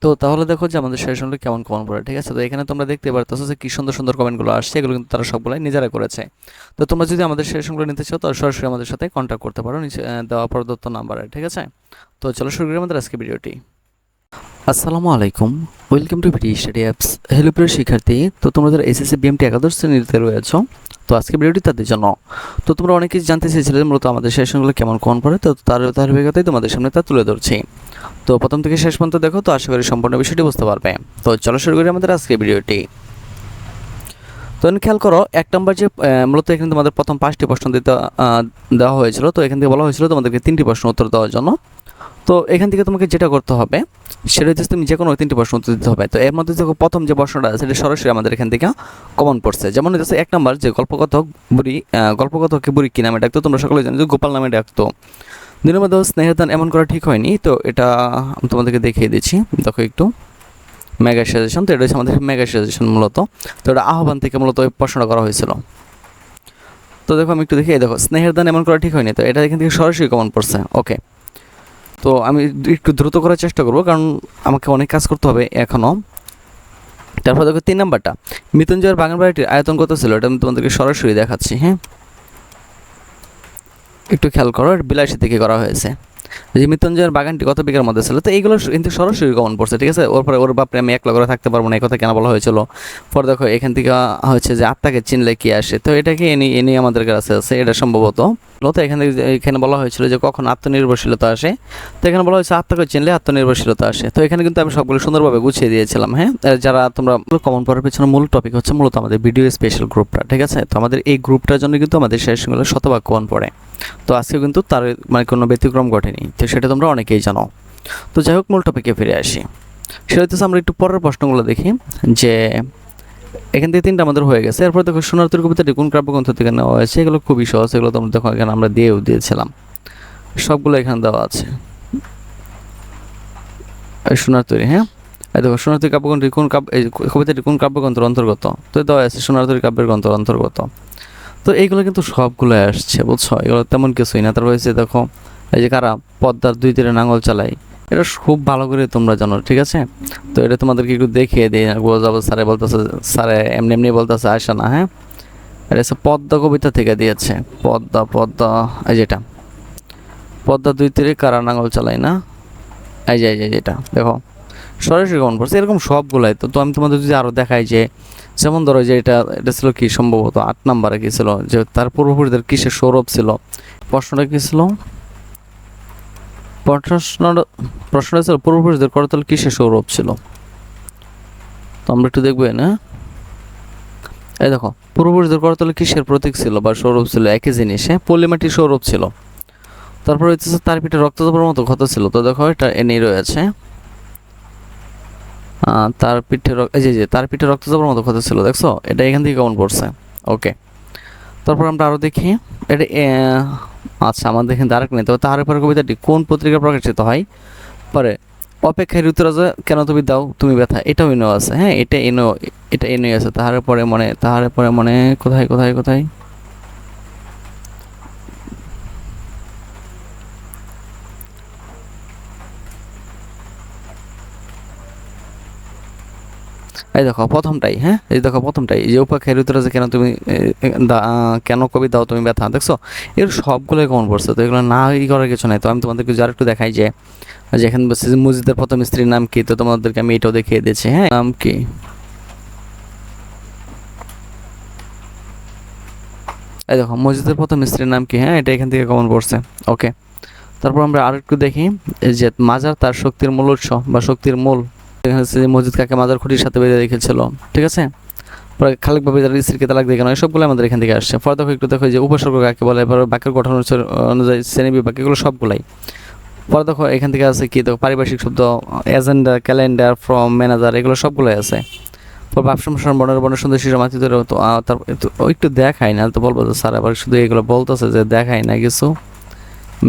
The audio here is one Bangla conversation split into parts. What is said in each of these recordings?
তো তাহলে দেখো যে আমাদের সাজেশনগুলো কেমন কমেন্ট পড়ে, ঠিক আছে। তো এখানে তোমরা দেখতে পারতেছো যে কি সুন্দর সুন্দর কমেন্টগুলো আসছে, এগুলো কিন্তু তারা সবগুলাই নিজেরা করেছে। তো তোমরা যদি আমাদের সাজেশনগুলো নিতে চাও তাহলে সরাসরি আমাদের সাথে কন্ট্যাক্ট করতে পারো নিচে দেওয়া প্রদত্ত নাম্বারে, ঠিক আছে। তো চলো শুরু করি আমাদের আজকে ভিডিওটি। আসসালামু আলাইকুম, welcome to VD study apps. Hello প্রিয় শিক্ষার্থী, তো তোমাদের এসএসসি বিএমটি একাদশ শ্রেণীতে রয়েছো। তো আজকে ভিডিওটি তাদের জন্য। তো তোমরা অনেক কিছু জানতে চেয়েছিলে মূলত আমাদের সেশনগুলো কেমন কোন পড়ে, তো তার ধারাবাহিকতাই তোমাদের সামনে তা তুলে ধরছি। তো প্রথম থেকে শেষ পর্যন্ত দেখো, তো আশা করি সম্পূর্ণ বিষয়টি বুঝতে পারবে। তো চলো শুরু করি আমাদের আজকে ভিডিওটি। তো খেয়াল করো, এক নম্বর যে মূলত এখানে তোমাদের প্রথম 5টি প্রশ্ন দেওয়া হয়েছিল। তো এখান থেকে বলা হয়েছিল তোমাদেরকে 3টি প্রশ্ন উত্তর দেওয়ার জন্য। তো এখান থেকে তোমাকে যেটা করতে হবে সেটা হচ্ছে তুমি যে কোনো 3টি প্রশ্ন উত্তর দিতে হবে। তো এর মধ্যে দেখো প্রথম যে প্রশ্নটা আছে সেটা সরাসরি আমাদের এখান থেকে কমন পড়ছে। যেমন হচ্ছে 1 নম্বর যে গল্পকথককে বুড়ি কি নামে ডাকতো, তোমরা সকলে জানো যে গোপাল নামে ডাকতো। 2 নম্বর দেখো স্নেহের দান এমন করা ঠিক হয়নি। তো এটা আমি তোমাদেরকে দেখিয়ে দিচ্ছি, দেখো একটু মেগা সাজেশন। তো এটা হচ্ছে আমাদের মেগা সাজেশন মূলত। তো এটা আহ্বান থেকে মূলত ওই প্রশ্নটা করা হয়েছিল। তো দেখো আমি একটু দেখি, দেখো স্নেহের দান এমন করা ঠিক হয়নি, তো এটা এখান থেকে সরাসরি কমন পড়ছে। ওকে, তো আমি একটু দ্রুত করার চেষ্টা করব কারণ আমাকে অনেক কাজ করতে হবে এখনও। তারপর দেখো 3 নাম্বারটা, মৃত্যুঞ্জয়ের বাগান বাড়িটির আয়তন কত ছিল, এটা আমি তোমাদেরকে সরাসরি দেখাচ্ছি। হ্যাঁ, একটু খেয়াল করো, 82 থেকে করা হয়েছে। যে মৃত্যুঞ্জয়ের বাগানটি কত বিঘার মধ্যে ছিল, তো এইগুলো কিন্তু সরাসরি কমন পড়ছে, ঠিক আছে। ওর পরে ওর বাপরে আমি একলা করে থাকতে পারবো না, এই কথা কেন বলা হয়েছিল। পরে দেখো এখান থেকে হচ্ছে যে আত্মাকে চিনলে কি আসে, তো এটাকে এনে আমাদের কাছে আছে এটা সম্ভবত। তো এখানে বলা হয়েছিল যে কখন আত্মনির্ভরশীলতা আসে, তো এখানে বলা হয়েছে আত্মাকে চিনলে আত্মনির্ভরশীলতা আসে। তো এখানে কিন্তু আমি সবগুলো সুন্দরভাবে গুছিয়ে দিয়েছিলাম। হ্যাঁ, যারা তোমরা কমন পড়ার পেছনে মূল টপিক হচ্ছে মূলত আমাদের ভিডিও স্পেশাল গ্রুপটা, ঠিক আছে। তো আমাদের এই গ্রুপটার জন্য কিন্তু আমাদের সেশনগুলো শতভাগ কমন পড়ে। তো আজকে কিন্তু তার মানে কোনো ব্যতিক্রম ঘটেনি, তো সেটা তোমরা অনেকেই জানো। তো যাই হোক, মূল টপিকে ফিরে আসি। সেটা হচ্ছে আমরা একটু পরের প্রশ্নগুলো দেখি। যে এখান থেকে 3টা আমাদের হয়ে গেছে। এরপর দেখো সোনার তৈরি কবিতাটি কোন কাব্যগ্রন্থ থেকে নেওয়া হয়েছে, এগুলো খুবই সহজ, এগুলো তোমরা দেখো এখানে আমরা দিয়েছিলাম, সবগুলো এখানে দেওয়া আছে। সোনার তৈরি, হ্যাঁ, এই দেখো সোনার তৈরি কাব্যগ্রন্থটি এই কবিতাটি কোন কাব্যগ্রন্থের অন্তর্গত, তো দেওয়া আছে সোনার তৈরি কাব্যের গ্রন্থের অন্তর্গত। তো এইগুলো কিন্তু সবগুলো আসছে, বুঝছো, এগুলো তেমন কিছুই না। তারপর হচ্ছে দেখো এই যে কারা পদ্মার 2 তীরে নাঙল চালাই, এটা খুব ভালো করে তোমরা জানো, ঠিক আছে। তো এটা তোমাদেরকে একটু দেখিয়ে দিই, যাবো স্যারে বলতেছে, স্যারে এমনি এমনি বলতেছে আসে না। হ্যাঁ, এটা হচ্ছে পদ্মা কবিতা থেকে দিয়েছে। পদ্মা এই যেটা, পদ্মা 2 তীরে কারা নাঙল চালাই না, এই যে যেটা দেখো সরাসরি কমন পড়ছে, এরকম সবগুলাই। তো আমি তোমাদের যদি আরও দেখাই যে যেমন ধরো যে এটা ছিল কি সম্ভবত 8 নাম্বারে কি ছিল, যে তার পূর্বপুরুষদের কিসের সৌরভ ছিল। প্রশ্নটা কি ছিল, প্রশ্নটা ছিল পূর্বপুরুষদের করতল কিসের সৌরভ ছিল। তো আমরা একটু দেখবো না, এই দেখো পূর্বপুরুষদের করতলে কিসের প্রতীক ছিল বা সৌরভ ছিল, একই জিনিস। হ্যাঁ, পল্লিমাটির সৌরভ ছিল। তারপর হচ্ছে তার পিঠে রক্তচাপের মতো ক্ষত ছিল, তো দেখো এটা এনেই রয়েছে। তার পিঠে এই যে তার পিঠে রক্তচাপের মতো ক্ষত ছিল, দেখছো, এটা এখান থেকে কেমন পড়ছে। ওকে, তারপর আমরা আরও দেখি এটা। আচ্ছা, আমাদের এখানে আরেক নেই। তবে তাহার পরে কবিতাটি কোন পত্রিকায় প্রকাশিত হয়, পরে অপেক্ষায় ঋতুরাজা কেন তুমি দাও তুমি ব্যথা, এটাও এনো আছে। হ্যাঁ, এটা এনোই আছে। তাহার পরে মনে কোথায় কোথায় কোথায়, এই দেখো প্রথমটাই। হ্যাঁ, এই দেখো প্রথমটাই, যে অপেক্ষায় ঋতুরাজা কেন তুমি কেন কবি দাও তুমি ব্যথা, দেখছো, এর সবগুলোই কমন পড়ছে। তো এগুলো না করার কিছু নাই। তো আমি তোমাদেরকে যার একটু দেখাই যে যেখানে বলছে যে মসজিদের প্রথম স্ত্রীর নাম কি, তো তোমাদেরকে আমি এটাও দেখিয়ে দিয়েছি। হ্যাঁ, নাম কি, এই দেখো মসজিদের প্রথম স্ত্রীর নাম কি। হ্যাঁ, এটা এখান থেকে কমন পড়ছে। ওকে, তারপর আমরা আর একটু দেখি যে মাজার তার শক্তির মূল উৎস বা শক্তির মূল। এখানে হচ্ছে যে মসজিদ কাকে মাজার খুঁটির সাথে বেঁধে রেখেছিল, ঠিক আছে। পরে খালেক ভাবে তার স্ত্রীকে তালাক দিয়ে কেন, সবগুলো আমাদের এখান থেকে আসছে। পরে দেখো একটু দেখো যে উপসর্গ কাকে বলে, এবার বাক্যের গঠন অনুযায়ী শ্রেণী বিভাগ, এগুলো সবগুলাই। পরে দেখো এখান থেকে আছে কি, দেখো পারিভাষিক শব্দ, এজেন্ডা, ক্যালেন্ডার, ফ্রম, ম্যানেজার, এগুলো সবগুলোই আছে। পর বাপ সম্প্রসারণ বর্ণের সুন্দর শিশু মাতৃ ধরে, তো তারপর একটু দেখাই না, তো বলবো যে স্যার আবার শুধু এগুলো বলতেছে যে দেখাই না কিছু।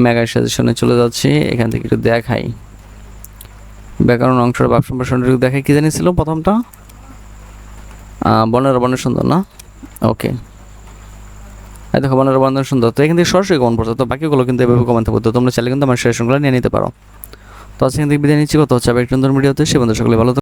মেগা সাজেশনে চলে যাচ্ছি, এখান থেকে একটু দেখাই ব্যাকরণ অংশের বাপ সম্প্রসারণ দেখাই। কি জানিয়েছিল প্রথমটা, বর্ণের সুন্দর না। ওকে, এই দেখো বর্ণের সুন্দর, তো এখান থেকে সরাসরি কমন পড়ছে। তো বাকিগুলো কিন্তু এভাবে কমন থাকবে। তো তোমরা চাইলে কিন্তু আমার সেশনগুলো নিয়ে নিতে পারো। তো তো আজকে এখান থেকে বিদায় নিচ্ছি, কথা হচ্ছে আবার একটু নতুন ভিডিওতে। সে বন্ধু সকলে ভালো থাকবেন।